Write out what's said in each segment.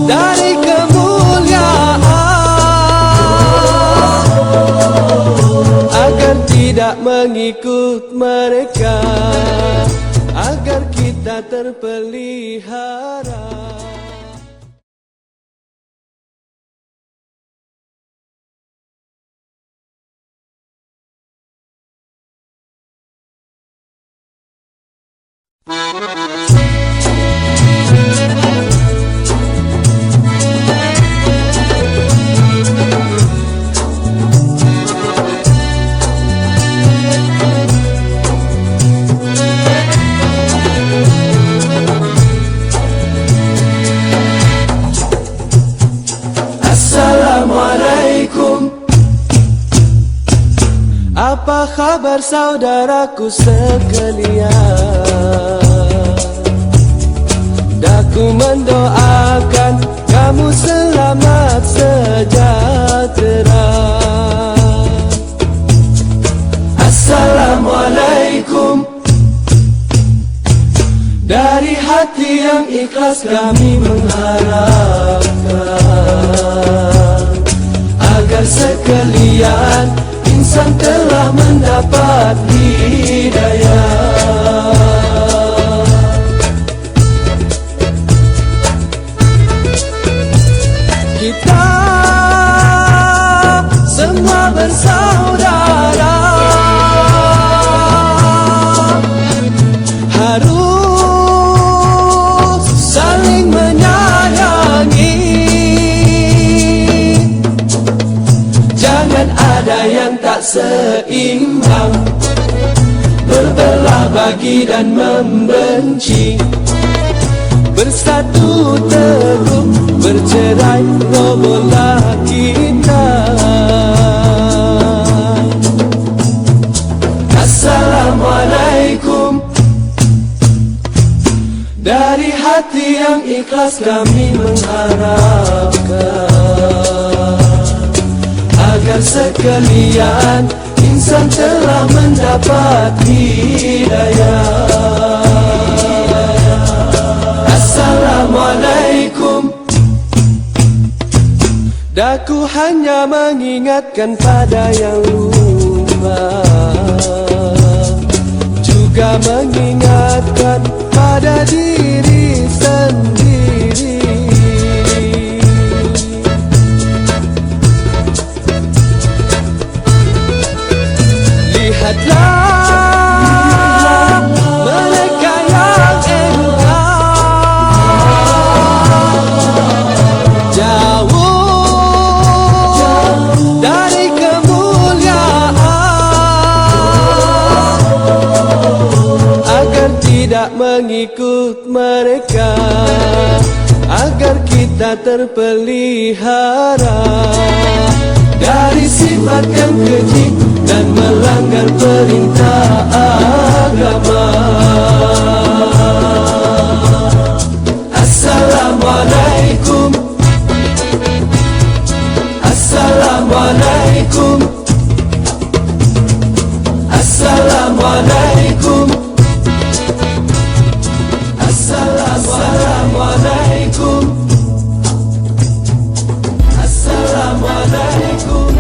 dari kemuliaan, agar tidak mengikut mereka, agar kita terpelihara. Assalamualaikum. Apa kabar saudaraku sekalian? Daku mendoakan kamu selamat sejahtera. Assalamualaikum. Dari hati yang ikhlas kami mengharapkan agar sekalian insan telah mendapat hidayah. Kita semua bersaudara, harus saling menyayangi. Jangan ada yang tak seimbang, berbelah bagi dan membenci. Bersatu teguh, bercerai robohlah kita. Assalamualaikum. Dari hati yang ikhlas kami mengharapkan agar sekalian insan telah mendapat hidayah. Assalamualaikum. Daku hanya mengingatkan pada yang lupa, juga mengingatkan pada diri sendiri. Lihatlah mereka yang jauh dari kemuliaan, agar tidak mengikut mereka, agar kita terpelihara dari sifat yang keji dan melanggar perintah agama. Assalamualaikum. Assalamualaikum. Assalamualaikum. Assalamualaikum. Assalamualaikum.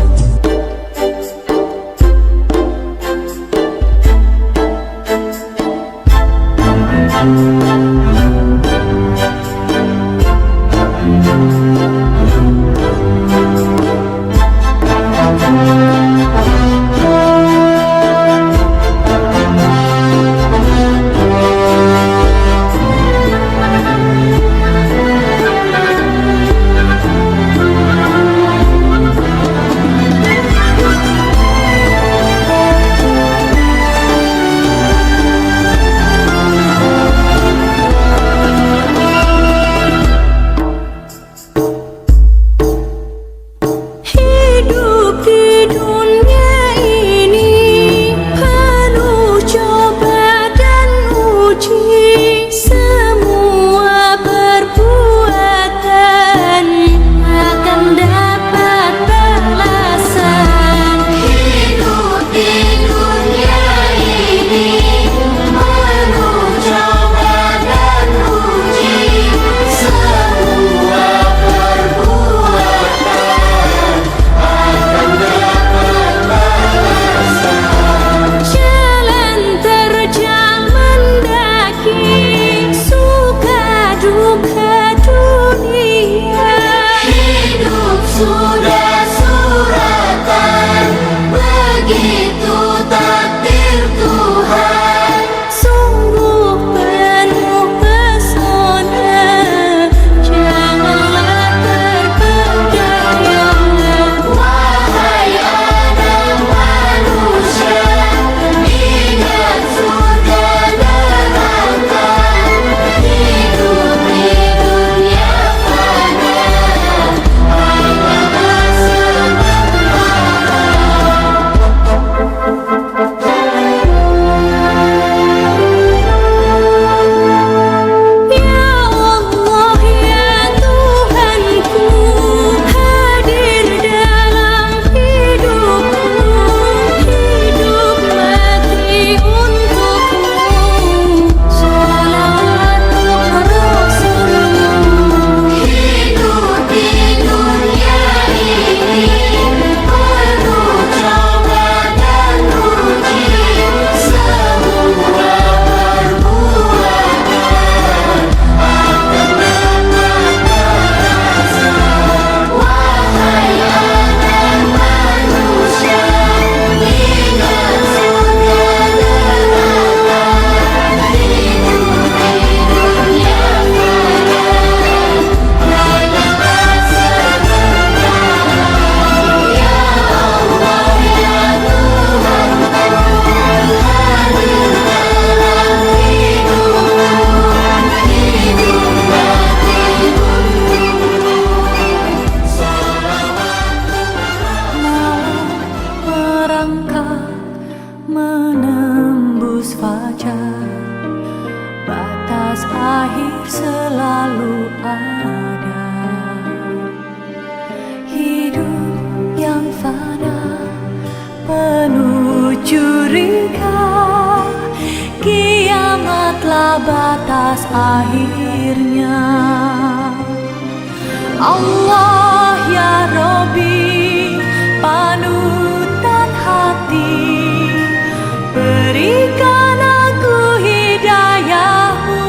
ada. Hidup yang fana penuh curiga, kiamatlah batas akhirnya. Allah ya Rabbi, panutan hati, berikan aku hidayah-Mu.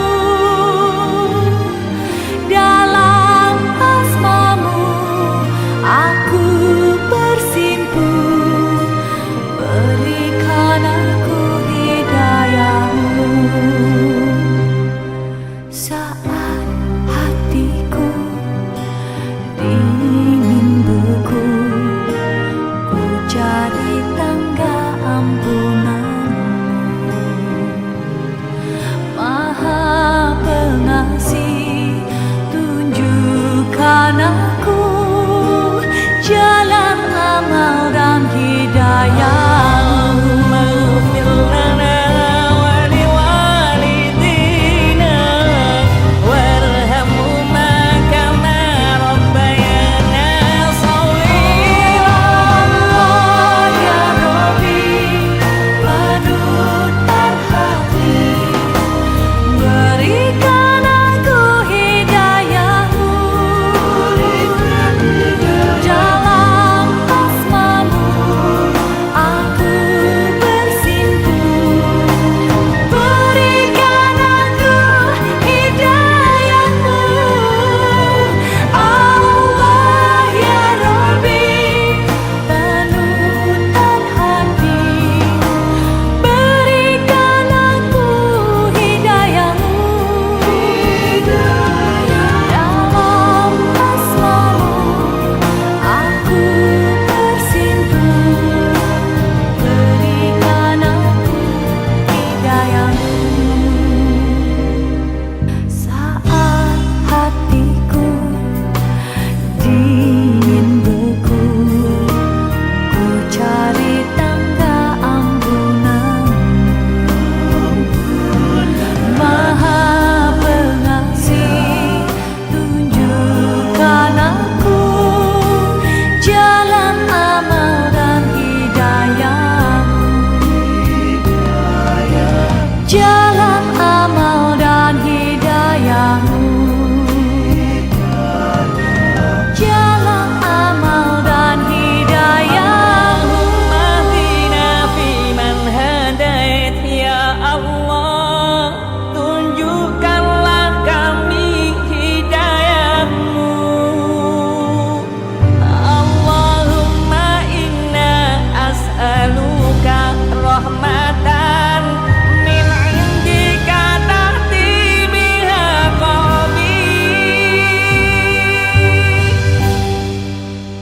Dalam asma-Mu aku bersimpuh, berikan aku hidayah-Mu. Saat hatiku dingin beku, ku cari tangga ampunan-Mu. Maha Pengasih, tunjukkan aku jalan amal dan hidayah-Mu. Allah ya Rabbi, panutan hati, berikan aku hidayah-Mu. Dalam asma-Mu aku bersimpuh, berikan aku hidayah-Mu. Allah ya Rabbi, panutan hati, berikan aku hidayah-Mu. Dalam asma-Mu aku bersimpuh, berikan aku hidayah-Mu. Saat hatiku dingin beku, ku cari tangga ampunan-Mu. Maha Pengasih, tunjukkan aku jalan amal dan hidayah-Mu. Jalan amal dan hidayah-Mu. Jalan amal dan hidayah-Mu. Mahdina fiman hadait ya Allah, tunjukkanlah kami hidayah-Mu. Allahumma inna as'aluka rahmatan min indika tahti biha qalbi.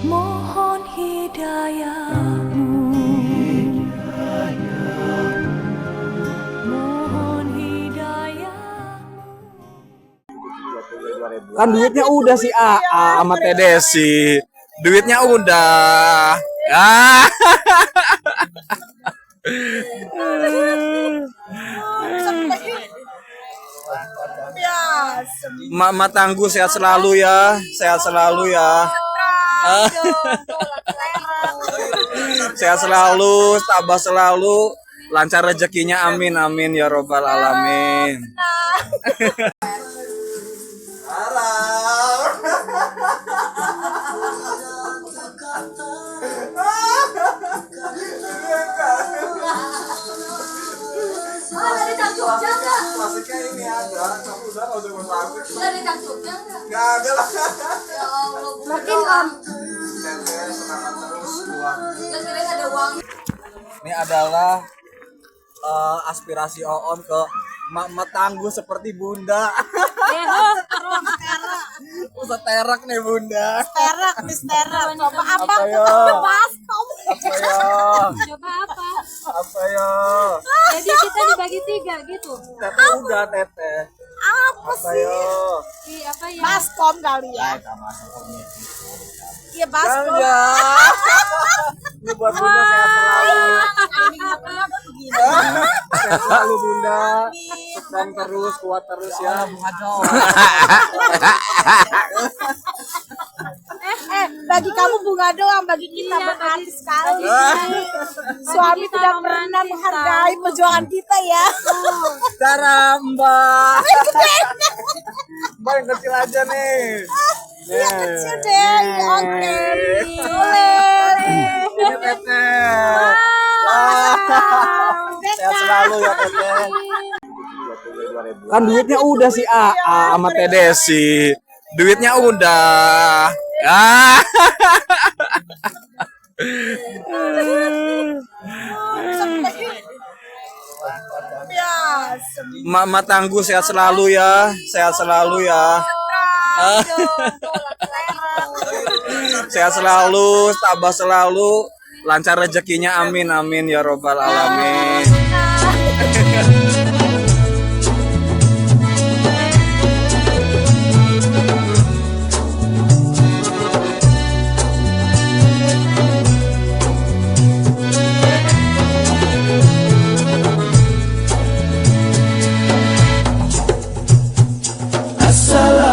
Mohon hidayah-Mu. Mohon hidayah-Mu. Kan duitnya udah si AA sama Teh Desi. Duitnya udah. Ah. Mama Tangguh sehat selalu ya. Sehat selalu ya. Sehat selalu, tabah selalu, lancar rezekinya, amin amin ya robbal alamin. Dari Kang Jogja enggak? Klasiknya ini ada, tapi udah nggak usah klasik. Dari Kang Jogja enggak? Nggak ada lah. Ya Allah, Berarti Om, Teteh semangat terus buat. enggak kirain ada uang. Ini adalah aspirasi Oon ke mak tangguh seperti Bunda. Usah terak nih Bunda. Terak, coba apa? Apa ya? Baskom. Apa ya? coba apa? Apa ya? Jadi kita dibagi 3 gitu. Teteh udah teteh. Apa Apa sih? ya? Di apa ya? Baskom kali ya. Iya baskom. Enggak. Ini buat Bunda sehat selalu. Sehat selalu Bunda. strong terus, kuat terus ya. Bagi kamu bunga doang, bagi kita Iya, berarti bagi- sekali. bagi- Suami kita tidak memberi pernah kita. menghargai perjuangan kita ya. Cara Mbak. Mbak yang kecil aja nih. Iya kecil deh, oke. Boleh. Ini Teteh. Wah. Sehat selalu ya Teteh. Kan duitnya udah si AA sama Teh Desi. Duitnya udah. Ah. Ya, Mama tangguh sehat selalu ya. Sehat selalu ya. Sehat selalu, tabah selalu, lancar rezekinya, amin amin ya robbal alamin.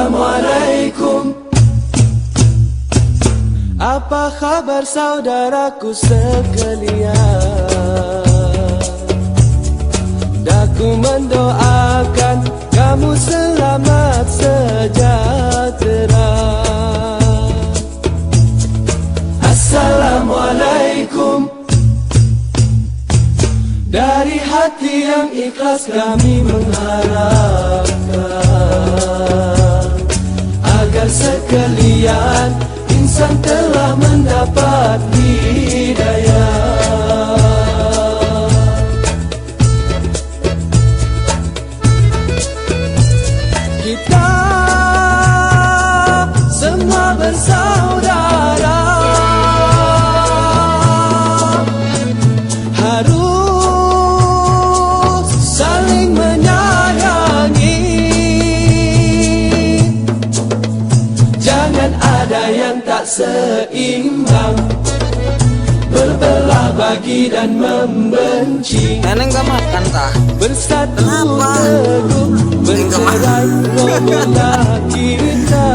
Assalamualaikum. Apa kabar saudaraku sekalian? Daku mendoakan kamu selamat sejahtera. Assalamualaikum. Dari hati yang ikhlas kami mengharapkan agar sekalian insan telah mendapat hidayah. Kita semua bersaudara, harus saling menyayangi. Jangan ada yang tak seimbang, berbelah bagi dan membenci. Neneng gak makan tah? Bersatu teguh, bercerai robohlah kita.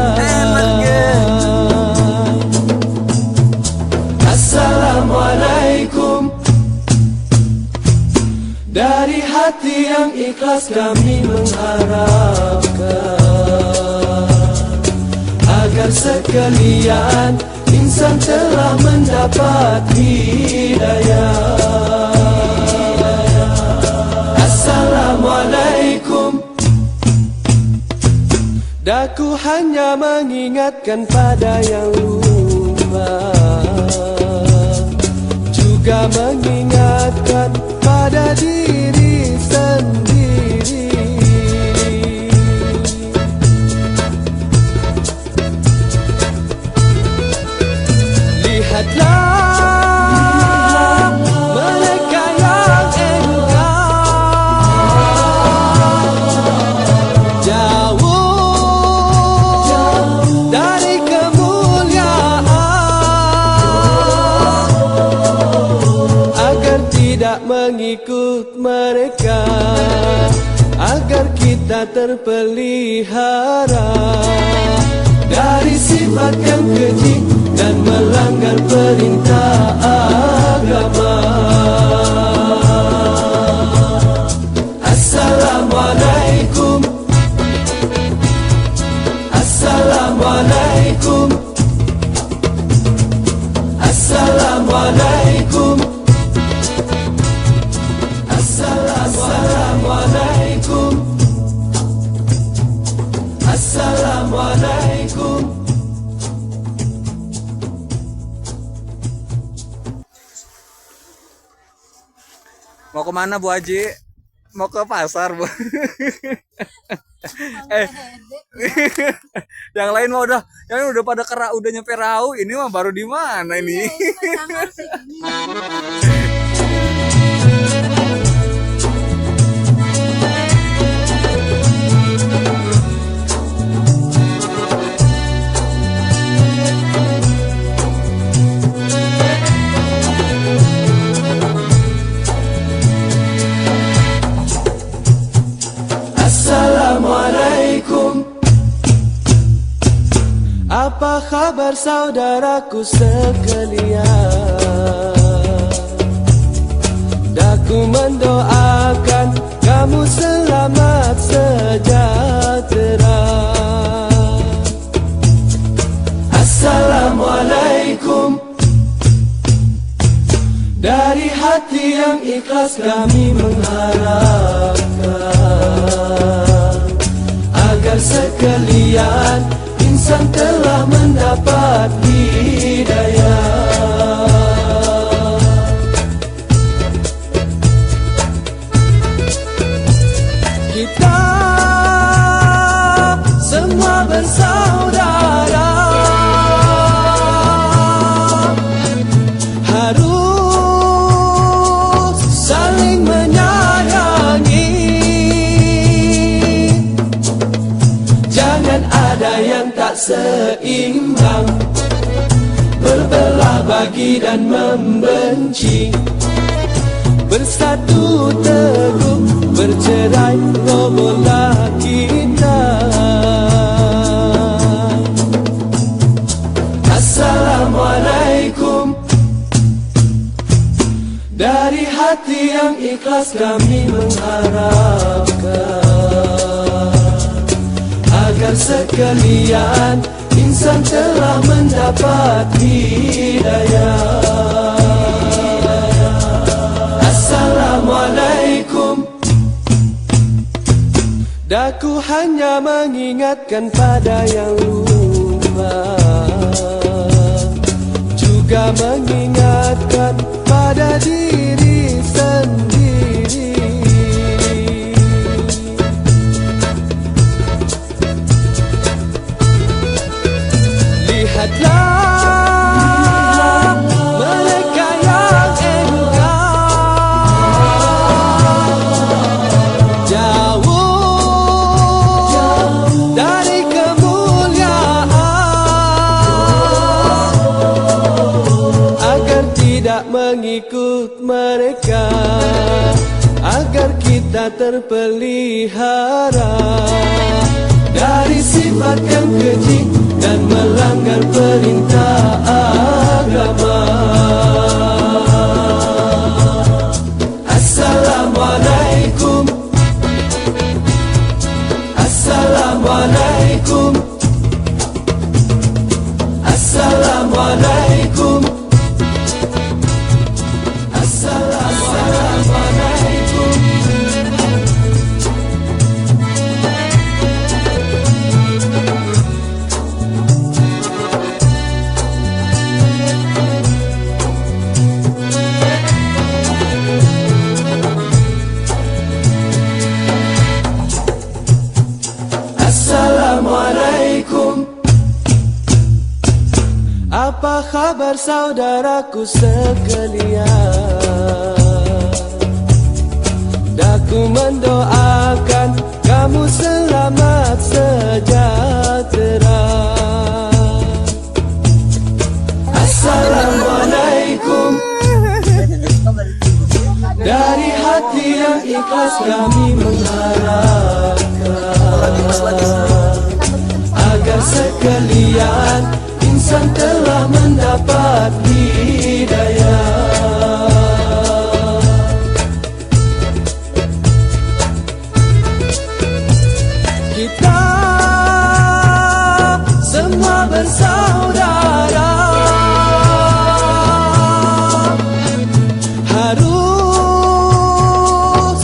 Assalamualaikum. Dari hati yang ikhlas kami mengharapkan agar sekalian insan telah mendapat hidayah. Assalamualaikum. Daku hanya mengingatkan pada yang lupa, juga mengingatkan pada diri sendiri. Lihatlah mereka yang engkau jauh dari kemuliaan, agar tidak mengikut mereka, agar kita terpelihara dari sifat yang keji dan melanggar perintah agama. Assalamualaikum. Assalamualaikum. Assalamualaikum. Assalamualaikum. Assalamualaikum. Mau kemana Bu Haji? Mau ke pasar Bu. Yang lain mah udah, yang lain udah pada udah nyampe Rau. Ini mah baru di mana ini? Apa kabar saudaraku sekalian? Daku mendoakan kamu selamat sejahtera. Assalamualaikum. Dari hati yang ikhlas kami mengharapkan agar sekalian insan telah mendapat hidayah. Kita semua bersaudara, harus saling menyayangi. Jangan ada yang tak seimbang, berbelah bagi dan membenci. Bersatu teguh, bercerai robohlah kita. Assalamualaikum. Dari hati yang ikhlas kami mengharapkan agar sekalian insan telah mendapat hidayah. Assalamualaikum. Daku hanya mengingatkan pada yang lupa, juga mengingatkan pada diri sendiri. Lihatlah mereka yang jauh dari kemuliaan, agar tidak mengikut mereka, agar kita terpelihara dari sifat yang keji dan melanggar perintah agama. Assalamualaikum. Assalamualaikum. Assalamualaikum. Assalamualaikum. Assalamualaikum. Apa kabar saudaraku sekalian? Daku mendoakan kamu selamat sejahtera. Assalamualaikum. Dari hati yang ikhlas kami mengharapkan agar sekalian insan telah mendapat hidayah. Kita semua bersaudara, harus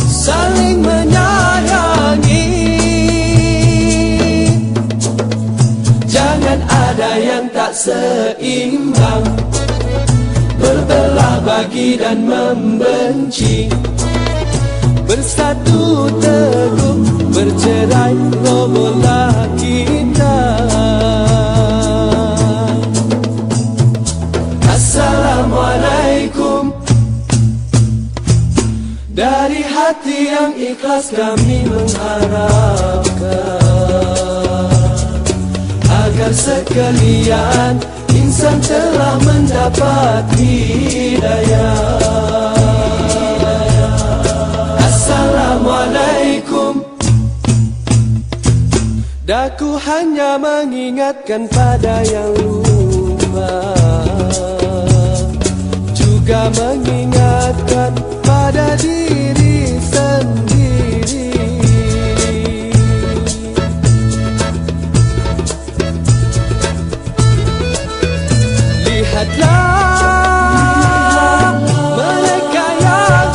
saling menyayangi. Jangan ada yang tak seimbang, berbelah bagi dan membenci. Bersatu teguh, bercerai robohlah kita. Assalamualaikum. Dari hati yang ikhlas kami mengharapkan agar sekalian insan telah mendapat hidayah. Assalamualaikum. Daku hanya mengingatkan pada yang lupa, juga mengingatkan pada diri sendiri. Lihatlah mereka yang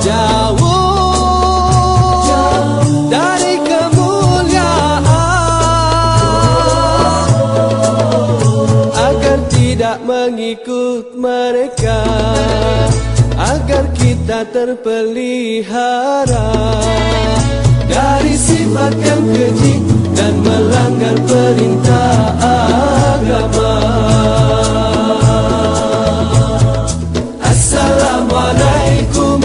jauh dari kemuliaan, agar tidak mengikut mereka, agar kita terpelihara dari sifat yang keji dan melanggar perintah agama. Assalamualaikum,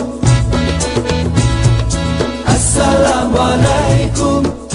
Assalamualaikum.